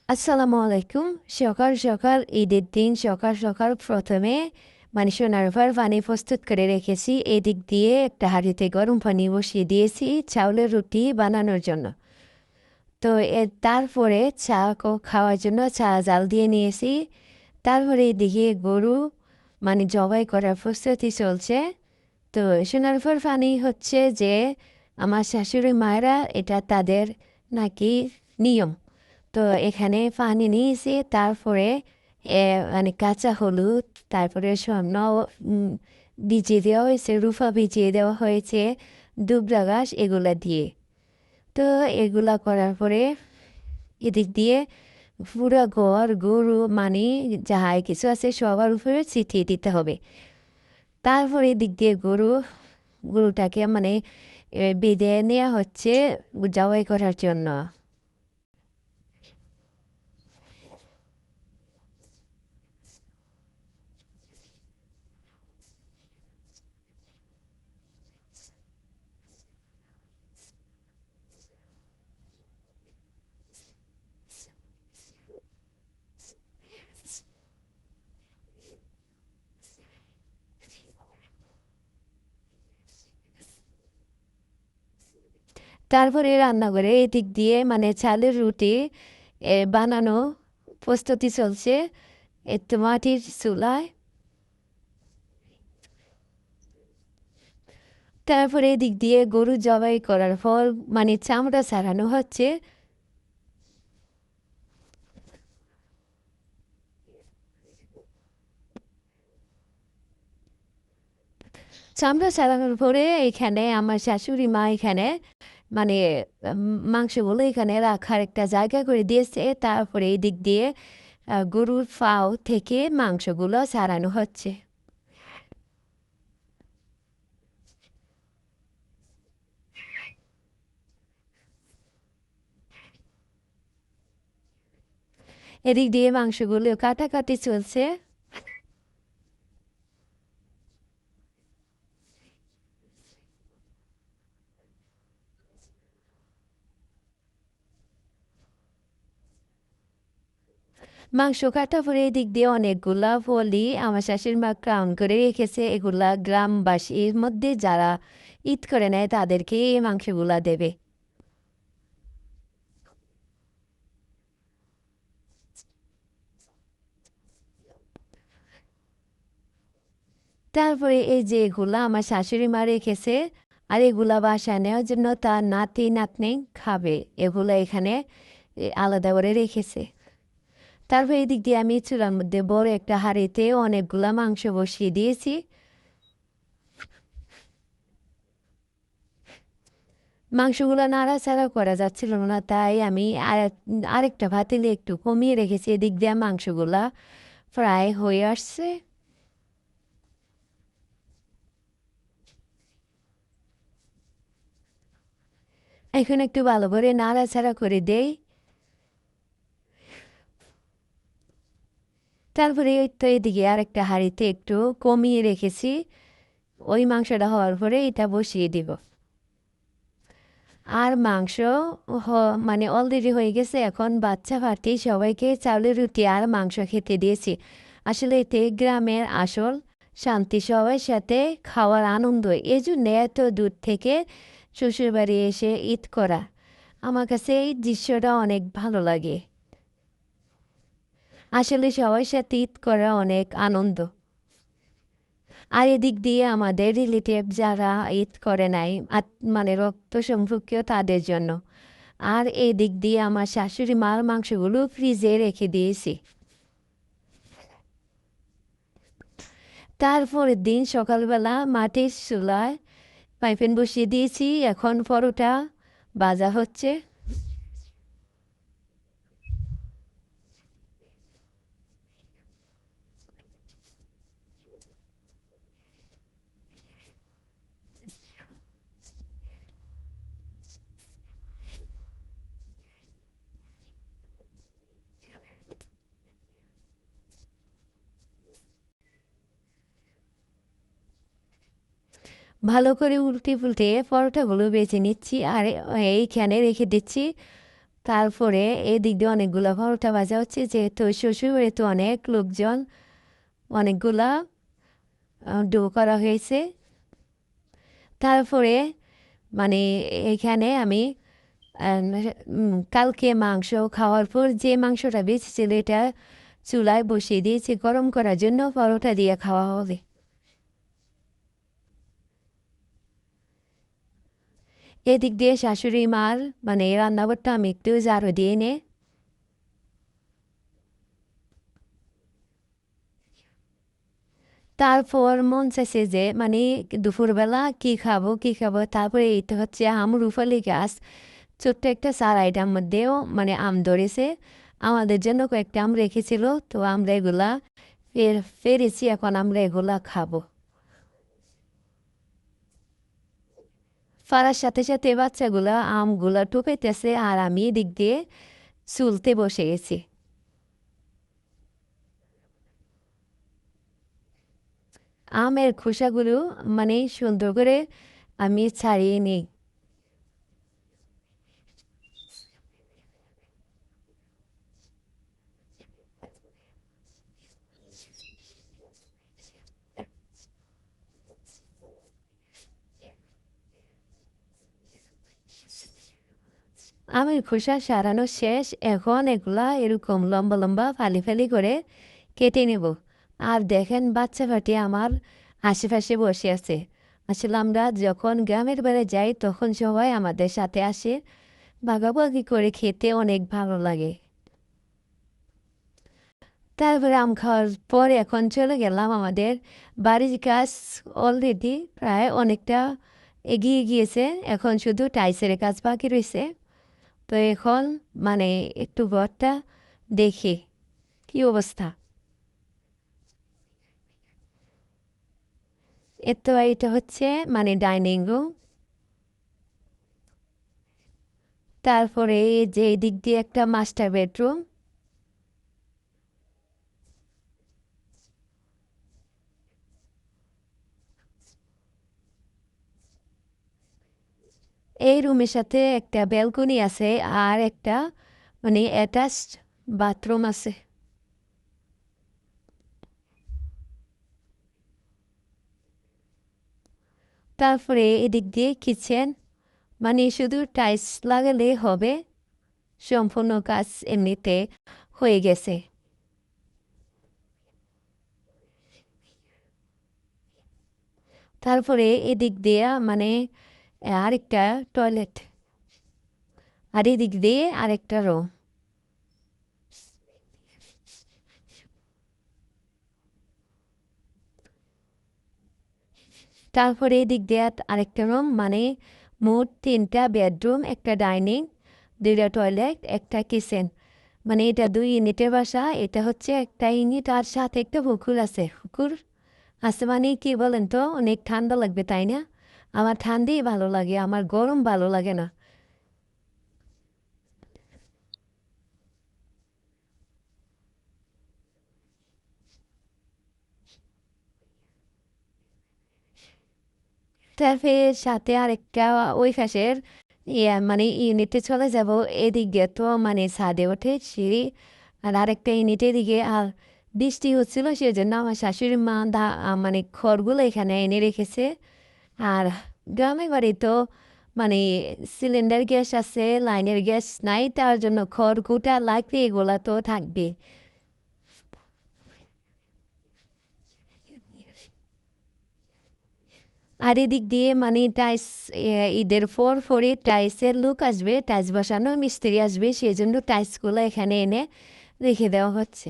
আসসালামু আলাইকুম। সকাল, সকাল ঈদের দিন সকাল, সকাল ১ম এ সোনার উপর পানি প্রস্তুত করে রেখেছি। এদিক দিয়ে একটা হাঁড়িতে গরম পানি বসিয়ে দিয়েছি চাউলের রুটি বানানোর জন্য। তো তারপরে চা খাওয়ার জন্য চা জাল দিয়ে নিয়েছি। তারপরে এদিকে গরু জবাই করার প্রস্তুতি চলছে। তো সোনার উপর পানি হচ্ছে যে আমার শাশুড়ি মায়েরা এটা তাদের নাকি নিয়ম। তো এখানে পানি নিয়েছি, তারপরে কাঁচা হলুদ, তারপরে স্বর্ণ ভিজিয়ে দেওয়া হয়েছে, রুফা ভিজিয়ে দেওয়া হয়েছে, দুবরা ঘাস এগুলা দিয়ে। তো এগুলা করার পরে এদিক দিয়ে পুরো ঘর গরু যাহাই কিছু আছে সবার উপরে ছিটিয়ে দিতে হবে। তারপরে এদিক দিয়ে গরুটাকে বেঁধে নেওয়া হচ্ছে জবাই করার জন্য। তারপরে রান্নাঘরে এদিক দিয়ে চালের রুটি বানানো প্রস্তুতি চলছে। একটু মাটির চুলায়। তারপরে এদিক দিয়ে গরু জবাই করার পর চামড়া ছাড়ানো হচ্ছে। চামড়া ছাড়ানোর পরে এখানে আমার শাশুড়ি মা এখানে মানে মাংসগুলো এখানে রাখার একটা জায়গা করে দিয়েছে। তারপরে এই দিক দিয়ে গরুর ফাও থেকে মাংসগুলো ছাড়ানো হচ্ছে। এদিক দিয়ে মাংসগুলো কাটাকাটি চলছে। মাংস কাটা পরে এদিক দিয়ে অনেকগুলা ফলি আমার শাশুড়ি মা ক্রাউন করে রেখেছে। এগুলা গ্রামবাসীর মধ্যে যারা ঈদ করে নেয় তাদেরকে এই মাংসগুলা দেবে। তারপরে এই যে এগুলা আমার শাশুড়ি মা রেখেছে, আর এগুলা বাসায় নেওয়ার জন্য তার নাতি নাতনি খাবে, এগুলা এখানে আলাদা করে রেখেছে। তারপর এদিক দিয়ে আমি চুলার মধ্যে বড় একটা হাঁড়িতে অনেকগুলা মাংস বসিয়ে দিয়েছি। মাংসগুলো নাড়াচাড়া করা যাচ্ছিল না, তাই আমি আরেকটা পাতিলে একটু কমিয়ে রেখেছি। এদিক দিয়ে মাংসগুলা ফ্রাই হয়ে আসছে। এখন একটু ভালো করে নাড়াচাড়া করে দেই। তারপরে ওই তো এদিকে আরেকটা হাঁড়িতে একটু কমিয়ে রেখেছি। ওই মাংসটা হওয়ার পরে এটা বসিয়ে দিব। আর মাংস অলরেডি হয়ে গেছে। এখন বাচ্চা পার্টি সবাইকে চাউলের রুটি আর মাংস খেতে দিয়েছি। আসলে এতে গ্রামের আসল শান্তি, সবার সাথে খাওয়ার আনন্দ। এই জন্য এত দূর থেকে শ্বশুরবাড়ি এসে ঈদ করা আমার কাছে এই দৃশ্যটা অনেক ভালো লাগে। আসলে সবার সাথে ঈদ করা অনেক আনন্দ। আর এদিক দিয়ে আমাদের রিলেটিভ যারা ঈদ করে নাই রক্ত সম্পর্কীয় তাদের জন্য। আর এই দিক দিয়ে আমার শাশুড়ি মার মাংসগুলো ফ্রিজে রেখে দিয়েছি। তারপরের দিন সকালবেলা মাটির চুলায় পাইপেন বসিয়ে দিয়েছি। এখন পরোটা ভাজা হচ্ছে। ভালো করে উল্টে পুল্টে পরোটাগুলো বেছে নিচ্ছি আর এইখানে রেখে দিচ্ছি তারপরে এদিক দিয়ে অনেকগুলো পরোটা ভাজা হচ্ছে, যেহেতু শ্বশুরবাড়িতে তো অনেক লোকজন, অনেকগুলা ডো করা হয়েছে। তারপরে মানে এখানে আমি কালকে মাংস খাওয়ার পর যে মাংসটা বেঁচেছিল এটা চুলায় বসিয়ে দিয়েছি গরম করার জন্য, পরোটা দিয়ে খাওয়া হবে। এদিক দিয়ে শাশুড়ি মার রান্নাঘরটা আমি একটু ঝাড়ু দিয়ে নে। তারপর মন চাইছে যে দুপুরবেলা কি খাবো কি খাবো, তারপরে এটা হচ্ছে রুফালি গাছ, ছোট্ট একটা সারাইটার মধ্যেও আম ধরেছে। আমাদের জন্য কয়েকটা আম রেখেছিল, তো আমরা এগুলা ফেরেছি, এখন আমরা এগুলা খাবো। ফারার সাথে সাথে বাচ্চাগুলা আমগুলা টুকাইতেছে, আর আমি এদিক দিয়ে চুলতে বসে গেছি। আমের খোসাগুলো সুন্দর করে আমি ছাড়িয়ে নিই। আমের খোসা সারানো শেষ, এখন এগুলা এরকম লম্বা লম্বা ফালি ফালি করে কেটে নেব। আর দেখেন বাচ্চা পাটি আমার আশেপাশে বসে আছে। আসলে আমরা যখন গ্রামের বাড়ি যাই তখন সবাই আমাদের সাথে আসে, ভাগাভাগি করে খেতে অনেক ভালো লাগে। তারপরে আম খাওয়ার পর এখন চলে গেলাম আমাদের বাড়ির কাজ। অলরেডি প্রায় অনেকটা এগিয়ে গিয়েছে, এখন শুধু টাইসের কাজ বাকি রয়েছে। তো এখন একটু ঘরটা দেখি কি অবস্থা। এতো এটা হচ্ছে ডাইনিং রুম। তারপরে এই যে এই দিক দিয়ে একটা মাস্টার বেডরুম। এই রুমের সাথে একটা ব্যালকনি আছে, আর একটা অ্যাটাচড বাথরুম আছে। তারপরে এদিক দিয়ে কিচেন, শুধু টাইলস লাগালেই হবে, সম্পূর্ণ কাজ এমনিতে হয়ে গেছে। তারপরে এদিক দিয়ে আরেকটা টয়লেট, আর এদিক দিয়ে আরেকটা রুম। তারপরে এদিক দিয়ে আরেকটা রুম, মোট 3টা বেডরুম, একটা ডাইনিং, 2টা টয়লেট, একটা কিচেন। এটা 2 ইউনিটের বাসা। এটা হচ্ছে একটা ইউনিট, আর সাথে একটা পুকুর আছে। পুকুর আছে কি বলেন তো, অনেক ঠান্ডা লাগবে তাই না? আমার ঠান্ডাই ভালো লাগে, আমার গরম ভালো লাগে না। তারপরে সাথে আরেকটা ওই পাশের ইউনিটে চলে যাব। এদিক দিয়ে তো ছাদে ওঠে সিঁড়ি, আর আরেকটা ইউনিটের দিকে। আর বৃষ্টি হচ্ছিল, সেজন্য আমার শাশুড়ি মা খড়গুলো এখানে এনে রেখেছে। আর গ্রামের বাড়ি তো মানে সিলিন্ডার গ্যাস আছে, লাইনের গ্যাস নাই, তার জন্য খড় কুটা লাগবে, এগুলা তো থাকবে। আর এদিক দিয়ে টাইস, ঈদের পরে টাইসের লোক আসবে, টাইস বসানো মিস্ত্রি আসবে, সেই জন্য টাইসগুলো এখানে এনে রেখে দেওয়া হচ্ছে।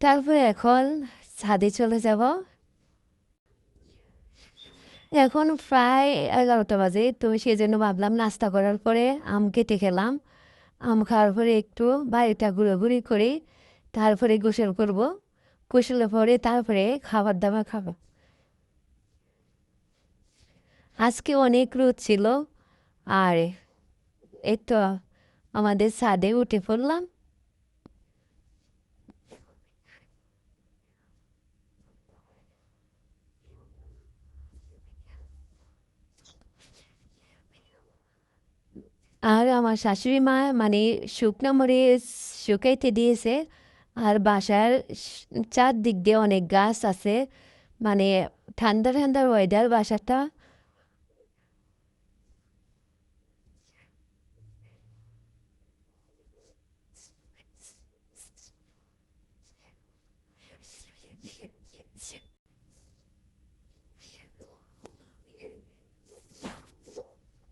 তারপরে এখন ছাদে চলে যাব। এখন প্রায় 11টা বাজে, তো সেই জন্য ভাবলাম নাস্তা করার পরে আম কেটে খেলাম। আম খাওয়ার পরে একটু বাড়িটা ঘুরোঘুরি করে তারপরে গোসল করব। গোসলের পরে তারপরে খাবার দাবার খাবো। আজকে অনেক রোদ ছিল, আর এই তো আমাদের ছাদে উঠে পড়লাম। আর আমার শাশুড়ি মা মানে শুকনো মরিচ শুকাইতে দিয়েছে। আর বাসার চারদিক দিয়ে অনেক গাছ আছে, মানে ঠান্ডা ঠান্ডা ওয়েদার বাসাটা।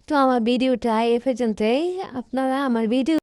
তো আমার ভিডিওটা এ পর্যন্তই। আপনারা আমার ভিডিও